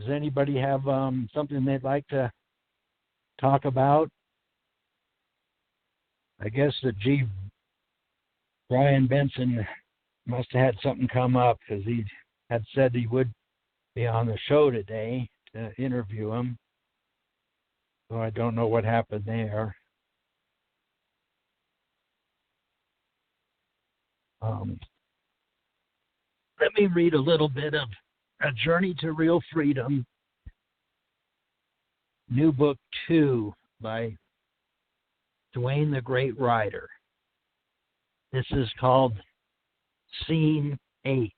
Does anybody have something they'd like to talk about? I guess that Brian Benson must have had something come up because he had said he would be on the show today to interview him. So I don't know what happened there. Let me read a little bit of A Journey to Real Freedom, new book 2 by Dwayne the Great Rider. This is called Scene 8.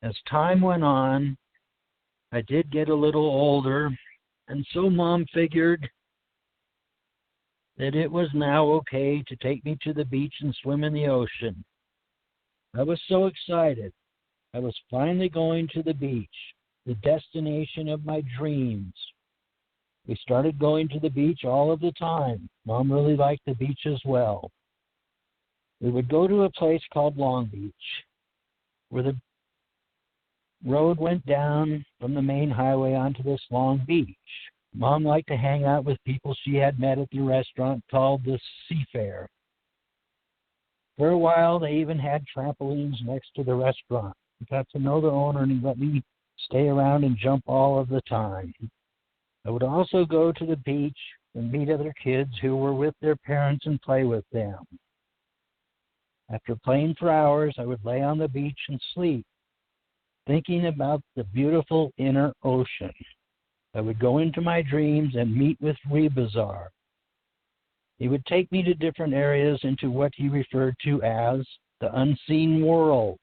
As time went on, I did get a little older, and so Mom figured that it was now okay to take me to the beach and swim in the ocean. I was so excited. I was finally going to the beach, the destination of my dreams. We started going to the beach all of the time. Mom really liked the beach as well. We would go to a place called Long Beach, where the road went down from the main highway onto this long beach. Mom liked to hang out with people she had met at the restaurant called the Seafair. For a while, they even had trampolines next to the restaurant. I got to know the owner, and he let me stay around and jump all of the time. I would also go to the beach and meet other kids who were with their parents and play with them. After playing for hours, I would lay on the beach and sleep, thinking about the beautiful inner ocean. I would go into my dreams and meet with Rebazar. He would take me to different areas into what he referred to as the unseen worlds.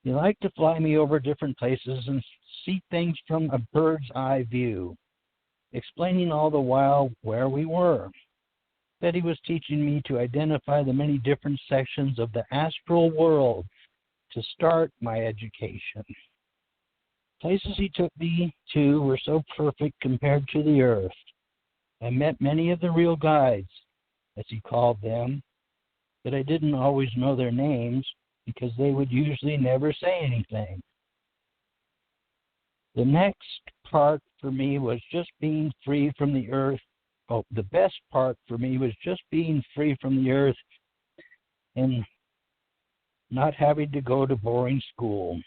He liked to fly me over different places and see things from a bird's eye view, explaining all the while where we were. That he was teaching me to identify the many different sections of the astral world to start my education. Places he took me to were so perfect compared to the earth. I met many of the real guides, as he called them, but I didn't always know their names because they would usually never say anything. The next part for me was just being free from the earth. The best part for me was just being free from the earth and not having to go to boring school.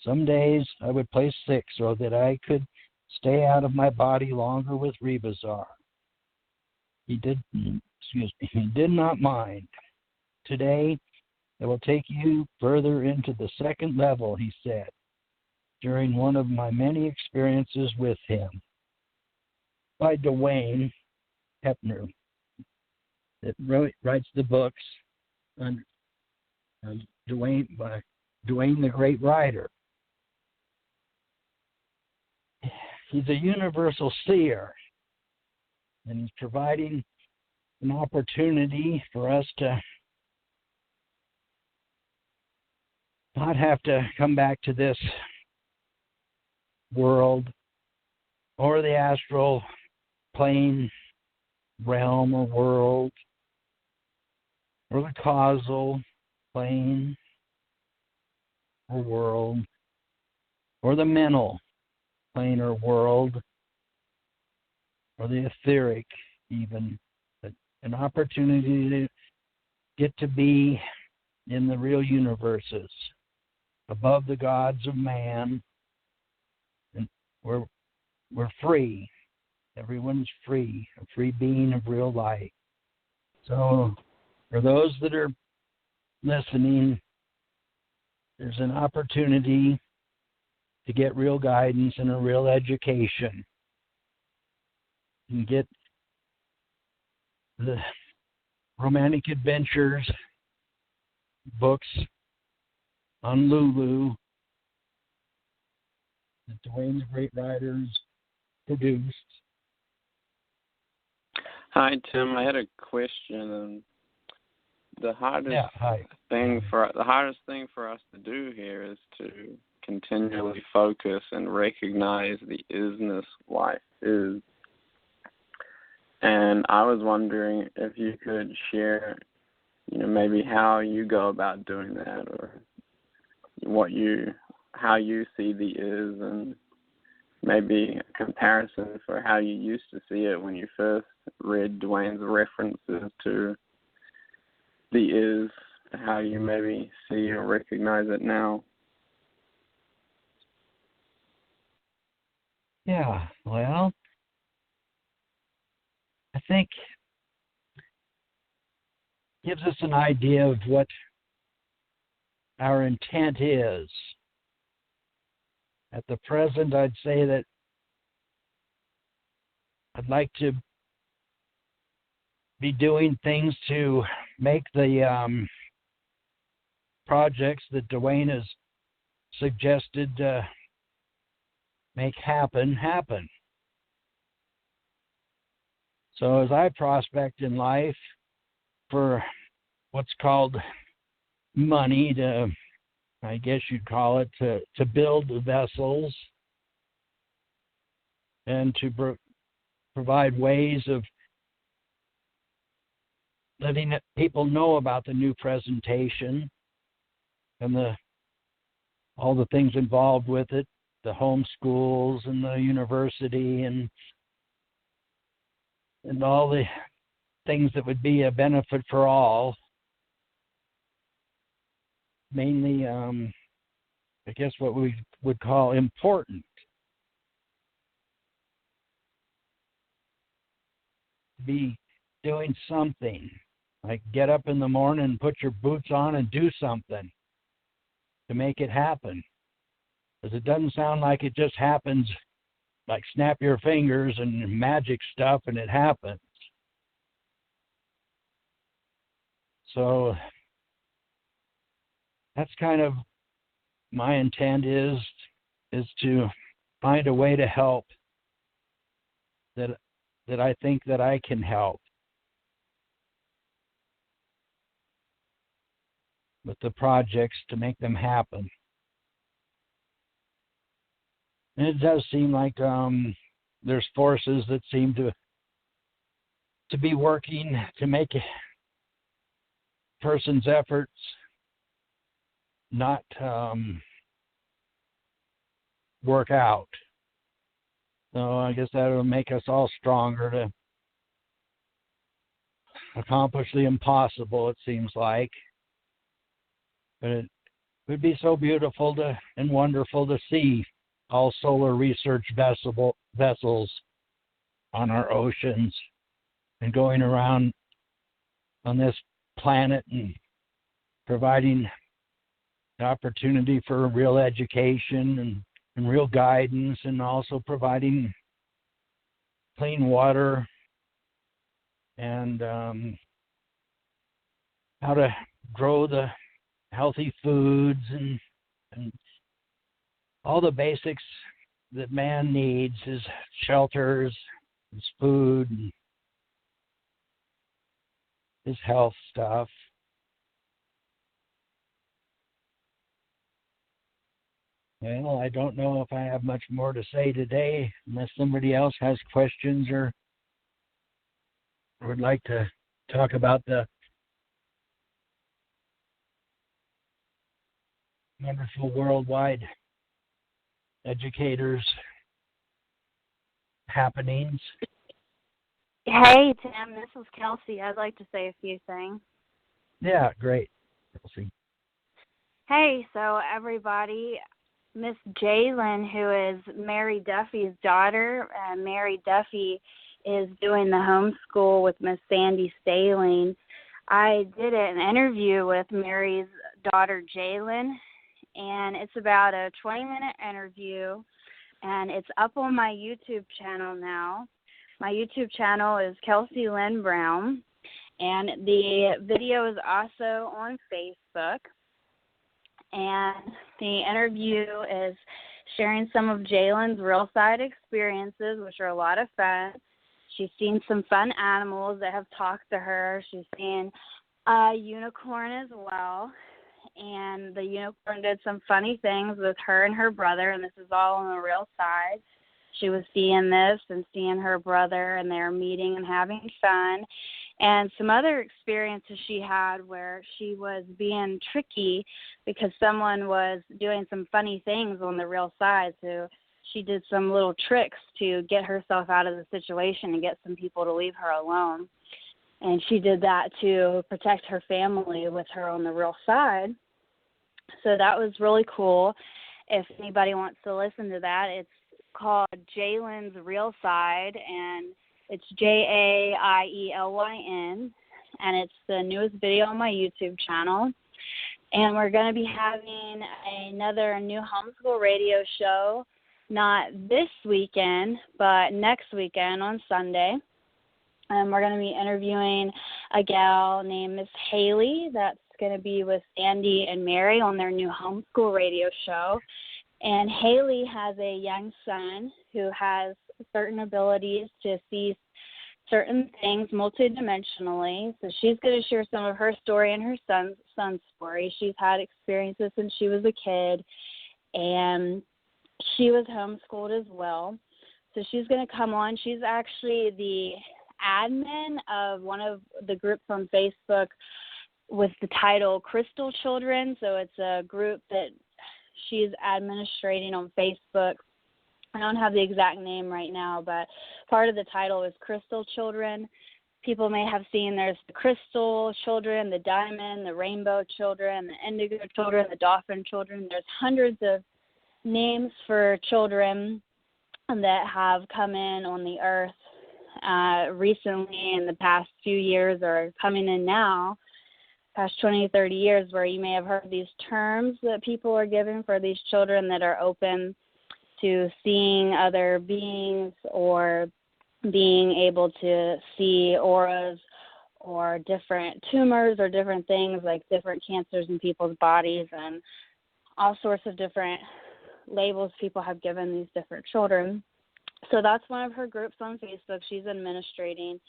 Some days I would play sick so that I could stay out of my body longer with Rebazar. He did not mind. Today, I will take you further into the second level, he said, during one of my many experiences with him. By Dwayne Hepner, that writes the books on Dwayne the Great Rider. He's a universal seer, and he's providing an opportunity for us to not have to come back to this world or the astral plane realm or world or the causal plane or world or the mental plane or world or the etheric even. An opportunity to get to be in the real universes above the gods of man, and we're free. Everyone's free, a free being of real light. So for those that are listening, there's an opportunity to get real guidance and a real education. You can get the romantic adventures books on Lulu that Dwayne the Great Rider's produced. Hi, Tim. I had a question. The hardest thing for us to do here is to continually focus and recognize the isness life is. And I was wondering if you could share, maybe how you go about doing that, or how you see the is, and maybe a comparison for how you used to see it when you first read Dwayne's references to the is, how you maybe see or recognize it now. Yeah, well, I think it gives us an idea of what our intent is. At the present, I'd say that I'd like to be doing things to make the projects that Dwayne has suggested make happen. So as I prospect in life for what's called money, to, I guess you'd call it, to build the vessels and to provide ways of letting people know about the new presentation and all the things involved with it, the homeschools and the university and all the things that would be a benefit for all. Mainly, I guess what we would call important. Be doing something, like get up in the morning and put your boots on and do something to make it happen. Because it doesn't sound like it just happens, like snap your fingers and magic stuff and it happens. So that's kind of my intent is to find a way to help that I think that I can help with the projects to make them happen. And it does seem like there's forces that seem to be working to make a person's efforts not work out. So I guess that will make us all stronger to accomplish the impossible, it seems like. But it would be so beautiful and wonderful to see all solar research vessels on our oceans and going around on this planet and providing the opportunity for real education and real guidance, and also providing clean water and how to grow the healthy foods and all the basics that man needs, his shelters, his food, and his health stuff. Well, I don't know if I have much more to say today, unless somebody else has questions or would like to talk about the wonderful worldwide educators happenings. Hey, Tim, this is Kelsey. I'd like to say a few things. Yeah, great, Kelsey. Hey, so everybody, Miss Jalen, who is Mary Duffy's daughter, Mary Duffy is doing the homeschool with Miss Sandy Staling. I did an interview with Mary's daughter, Jalen, and it's about a 20-minute interview, and it's up on my YouTube channel now. My YouTube channel is Kelsey Lynn Brown, and the video is also on Facebook. And the interview is sharing some of Jalen's real side experiences, which are a lot of fun. She's seen some fun animals that have talked to her. She's seen a unicorn as well. And the unicorn did some funny things with her and her brother, and this is all on the real side. She was seeing this and seeing her brother, and they were meeting and having fun. and some other experiences she had where she was being tricky because someone was doing some funny things on the real side. So she did some little tricks to get herself out of the situation and get some people to leave her alone. And she did that to protect her family with her on the real side. So that was really cool. If anybody wants to listen to that, it's called Jalen's Real Side, and it's JAIELYN, and it's the newest video on my YouTube channel. And we're going to be having another new homeschool radio show, not this weekend, but next weekend on Sunday. And we're going to be interviewing a gal named Miss Haley that's going to be with Sandy and Mary on their new homeschool radio show. And Haley has a young son who has certain abilities to see certain things multidimensionally. So she's going to share some of her story and her son's story. She's had experiences since she was a kid, and she was homeschooled as well. So she's going to come on. She's actually the admin of one of the groups on Facebook with the title Crystal Children. So it's a group that she's administrating on Facebook. I don't have the exact name right now, but part of the title is Crystal Children. People may have seen there's the Crystal Children, the Diamond, the Rainbow Children, the Indigo Children, the Dolphin Children. There's hundreds of names for children that have come in on the earth recently in the past few years, or coming in now, past 20, 30 years, where you may have heard these terms that people are giving for these children that are open to seeing other beings or being able to see auras or different tumors or different things like different cancers in people's bodies, and all sorts of different labels people have given these different children. So that's one of her groups on Facebook she's administrating.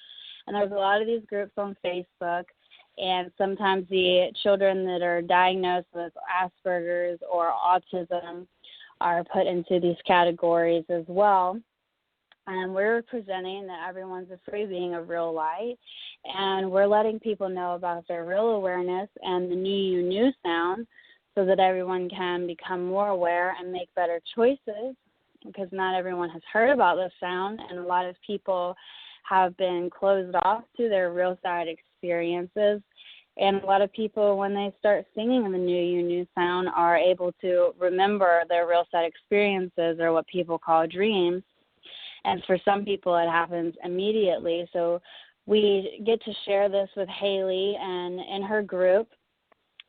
And there's a lot of these groups on Facebook, and sometimes the children that are diagnosed with Asperger's or autism are put into these categories as well. And we're presenting that everyone's a free being of real light, and we're letting people know about their real awareness and the new sound so that everyone can become more aware and make better choices, because not everyone has heard about this sound, and a lot of people have been closed off to their real side experiences. And a lot of people, when they start singing the new sound, are able to remember their real side experiences, or what people call dreams. And for some people, it happens immediately. So we get to share this with Haley and in her group.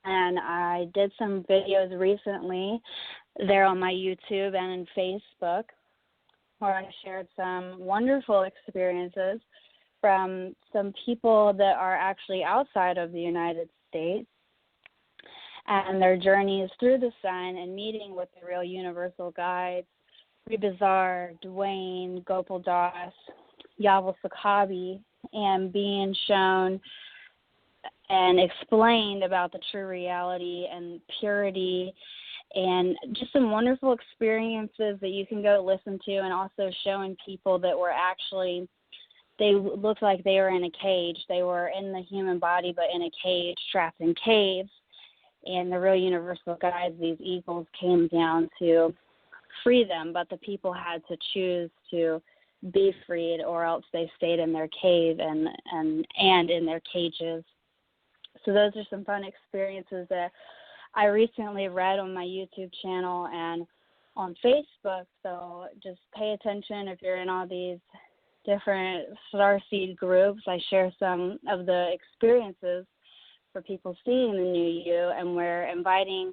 And I did some videos recently there on my YouTube and in Facebook, where I shared some wonderful experiences from some people that are actually outside of the United States, and their journeys through the sun and meeting with the real universal guides, Rebazar, Dwayne, Gopal Das, Yavel Sakabi, and being shown and explained about the true reality and purity, and just some wonderful experiences that you can go listen to, and also showing people that were actually, they looked like they were in a cage. They were in the human body, but in a cage, trapped in caves. And the real universal guides, these eagles, came down to free them, but the people had to choose to be freed, or else they stayed in their cave and in their cages. So those are some fun experiences that I recently read on my YouTube channel and on Facebook. So just pay attention if you're in all these different starseed groups. I share some of the experiences for people seeing the new you, and we're inviting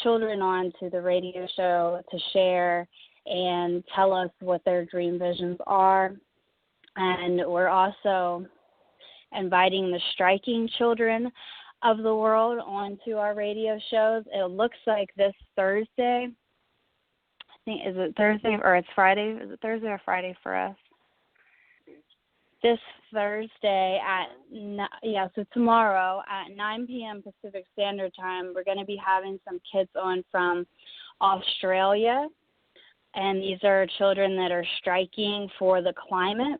children on to the radio show to share and tell us what their dream visions are. And we're also inviting the striking children of the world onto our radio shows. It looks like this Thursday, I think, is it Thursday or it's Friday? Is it Thursday or Friday for us? This Thursday so tomorrow at 9 p.m. Pacific Standard Time, we're going to be having some kids on from Australia, and these are children that are striking for the climate.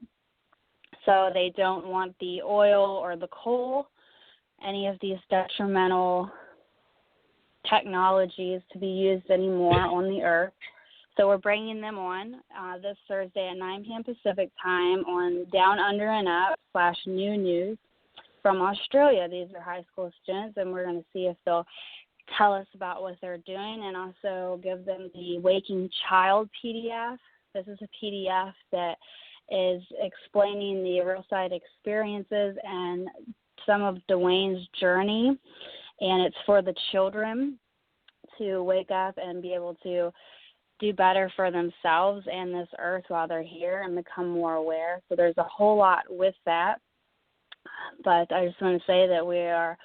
So they don't want the oil or the coal, any of these detrimental technologies to be used anymore on the earth. So we're bringing them on this Thursday at 9 p.m. Pacific time on Down Under and Up /New News from Australia. These are high school students, and we're going to see if they'll tell us about what they're doing and also give them the Waking Child PDF. This is a PDF that is explaining the real side experiences and some of Dwayne's journey, and it's for the children to wake up and be able to do better for themselves and this earth while they're here and become more aware. So there's a whole lot with that. But I just want to say that we are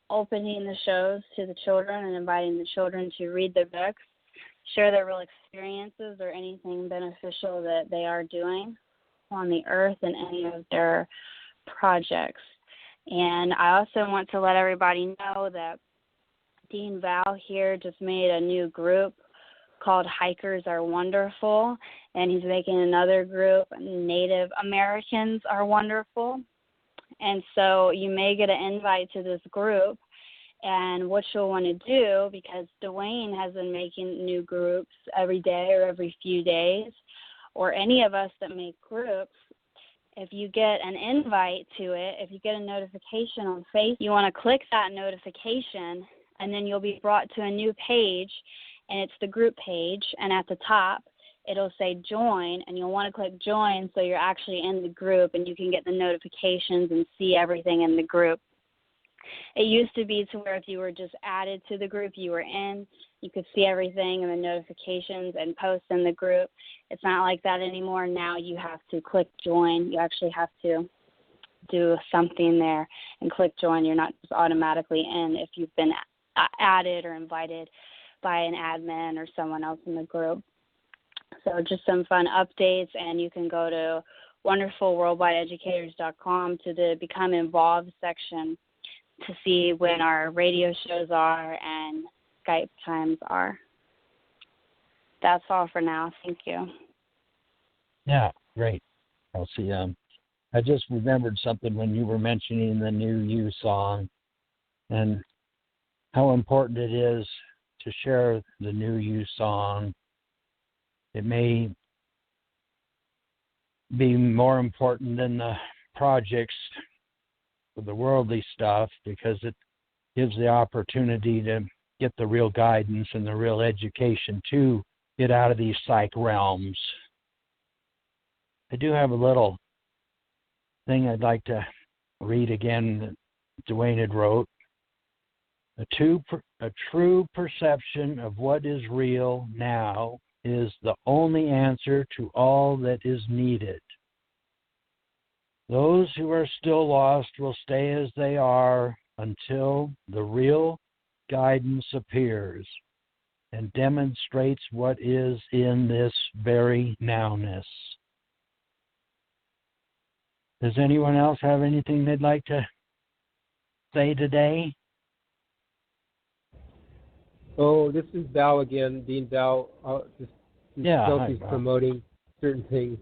opening the shows to the children and inviting the children to read the books, share their real experiences or anything beneficial that they are doing on the earth and any of their projects. And I also want to let everybody know that Dean Val here just made a new group called Hikers Are Wonderful, and he's making another group, Native Americans Are Wonderful. And so you may get an invite to this group, and what you'll want to do, because Dwayne has been making new groups every day or every few days, or any of us that make groups, if you get an invite to it, if you get a notification on Facebook, you want to click that notification, and then you'll be brought to a new page, and it's the group page, and at the top it'll say join, and you'll want to click join so you're actually in the group and you can get the notifications and see everything in the group. It used to be to where if you were just added to the group you were in, you could see everything and the notifications and post in the group. It's not like that anymore. Now you have to click join. You actually have to do something there and click join. You're not just automatically in if you've been added or invited by an admin or someone else in the group. So just some fun updates, and you can go to wonderfulworldwideeducators.com to the Become Involved section to see when our radio shows are and Skype times are. That's all for now. Thank you. Yeah, great. I'll see. I just remembered something when you were mentioning the new You song and how important it is to share the new You song. It may be more important than the projects for the worldly stuff because it gives the opportunity to get the real guidance and the real education to get out of these psych realms. I do have a little thing I'd like to read again that Dwayne had wrote. A true perception of what is real now is the only answer to all that is needed. Those who are still lost will stay as they are until the real guidance appears and demonstrates what is in this very nowness. Does anyone else have anything they'd like to say today? Oh, this is Val again, Dean Val. He's promoting certain things.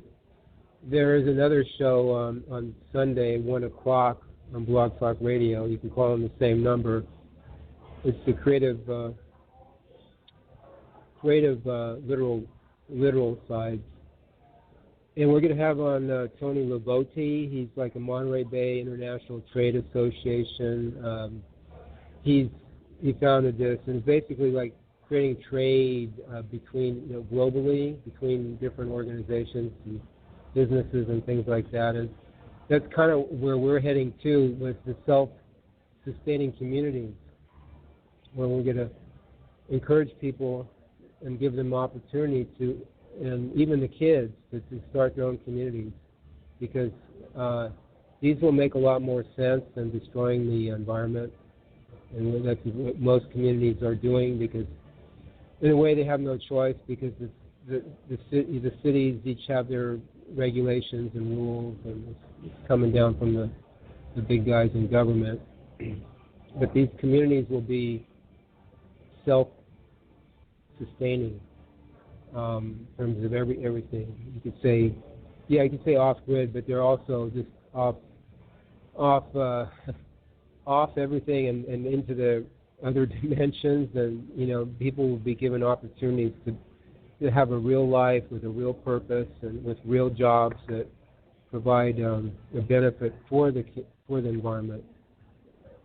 There is another show on Sunday, 1 o'clock on Blog Talk Radio. You can call on the same number. It's the creative literal side. And we're going to have on Tony Laboti. He's like a Monterey Bay International Trade Association. He founded this, and it's basically like creating trade between, globally, between different organizations and businesses and things like that. And that's kind of where we're heading to with the self-sustaining communities, where we're going to encourage people and give them opportunity to, and even the kids, to start their own communities, because these will make a lot more sense than destroying the environment. And that's what most communities are doing, because in a way they have no choice, because the cities each have their regulations and rules, and it's coming down from the big guys in government. But these communities will be self-sustaining in terms of everything. You could say off-grid, but they're also just off everything and into the other dimensions, and people will be given opportunities to have a real life with a real purpose and with real jobs that provide a benefit for the environment.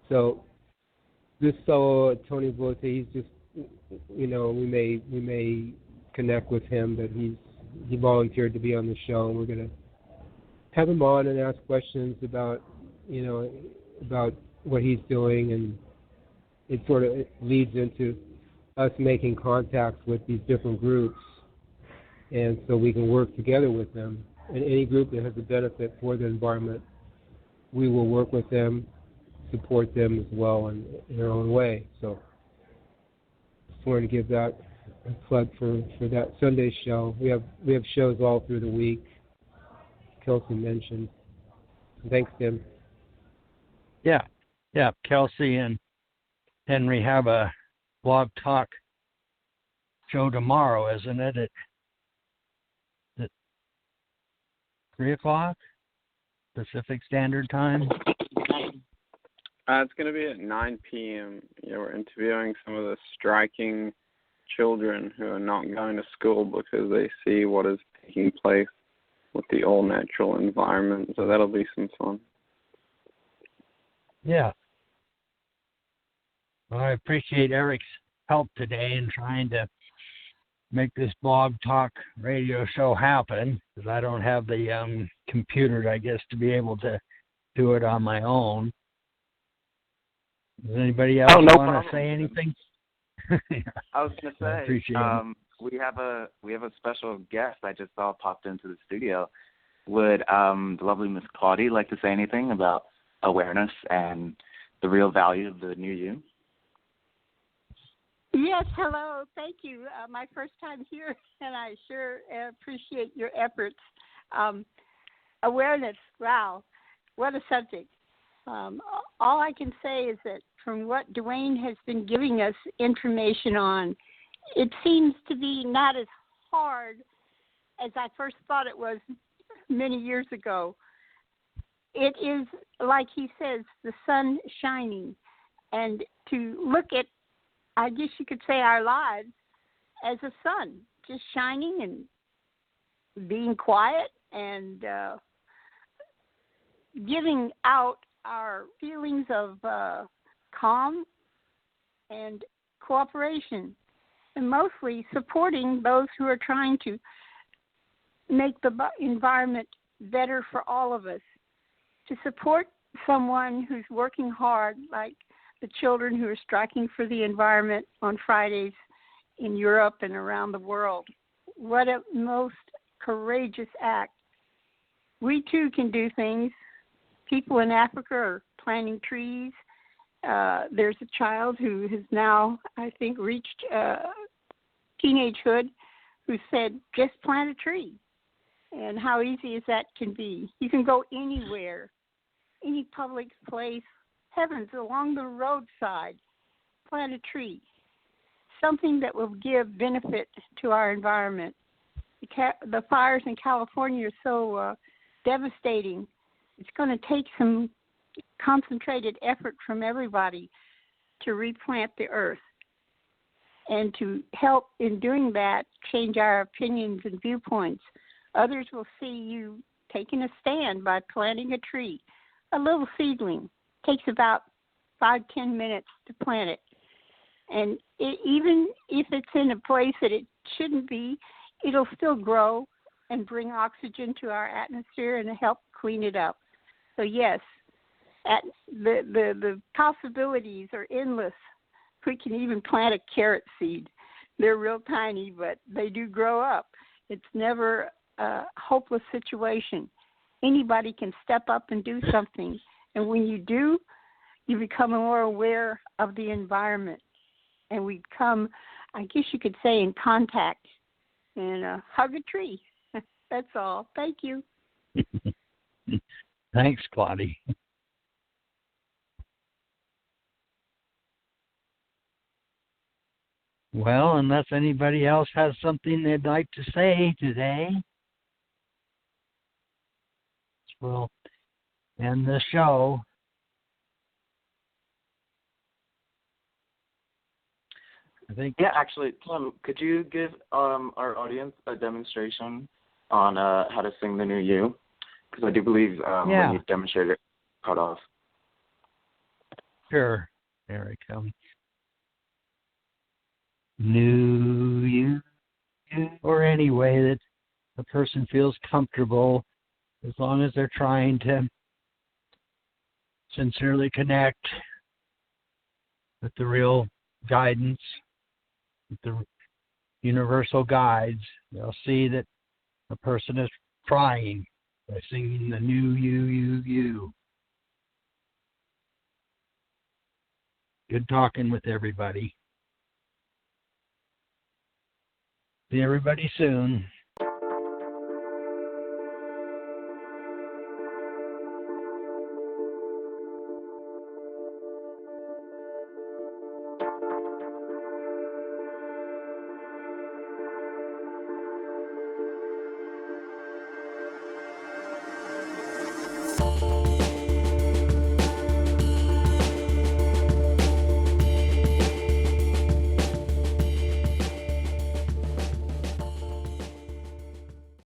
So this fellow Tony Blote, he's just we may connect with him, but he volunteered to be on the show, and we're going to have him on and ask questions about about what he's doing, and it leads into us making contacts with these different groups, and so we can work together with them. And any group that has a benefit for the environment, we will work with them, support them as well in their own way. So just wanted to give that a plug for that Sunday show. We have shows all through the week. Kelsey mentioned. Thanks, Tim. Yeah. Kelsey and Henry have a blog talk show tomorrow, isn't it? At 3 o'clock Pacific Standard Time. It's going to be at 9 p.m. We're interviewing some of the striking children who are not going to school because they see what is taking place with the all-natural environment. So that'll be some fun. Yeah. Well, I appreciate Eric's help today in trying to make this blog talk radio show happen, because I don't have the computer, I guess, to be able to do it on my own. Does anybody else want to say anything? I was going to say, we have a special guest I just saw popped into the studio. Would the lovely Miss Claudia like to say anything about awareness and the real value of the new you? Yes, hello. Thank you. My first time here, and I sure appreciate your efforts. Awareness, wow, what a subject. All I can say is that from what Dwayne has been giving us information on, it seems to be not as hard as I first thought it was many years ago. It is, like he says, the sun shining, and to look at, I guess you could say, our lives as a sun, just shining and being quiet and giving out our feelings of calm and cooperation, and mostly supporting those who are trying to make the environment better for all of us. To support someone who's working hard, like the children who are striking for the environment on Fridays in Europe and around the world. What a most courageous act. We too can do things. People in Africa are planting trees. There's a child who has now, I think, reached teenagehood who said, just plant a tree. And how easy as that can be. You can go anywhere, any public place, heavens, along the roadside, plant a tree. Something that will give benefit to our environment. The fires in California are so devastating. It's going to take some concentrated effort from everybody to replant the earth, and to help in doing that, change our opinions and viewpoints. Others will see you taking a stand by planting a tree. A little seedling takes about 5-10 minutes to plant it. And even if it's in a place that it shouldn't be, it'll still grow and bring oxygen to our atmosphere and help clean it up. So yes, the possibilities are endless. We can even plant a carrot seed. They're real tiny, but they do grow up. It's never a hopeless situation. Anybody can step up and do something. And when you do, you become more aware of the environment. And we come, I guess you could say, in contact and hug a tree. That's all. Thank you. Thanks, Claudia. Well, unless anybody else has something they'd like to say today, we'll end the show. I think. Yeah, actually, Tim, could you give our audience a demonstration on how to sing the new you? Because I do believe when you demonstrated it, cut off. Sure. There it comes. New you, or any way that the person feels comfortable, as long as they're trying to sincerely connect with the real guidance, with the universal guides. They'll see that the person is trying by singing the new you. Good talking with everybody. See everybody soon.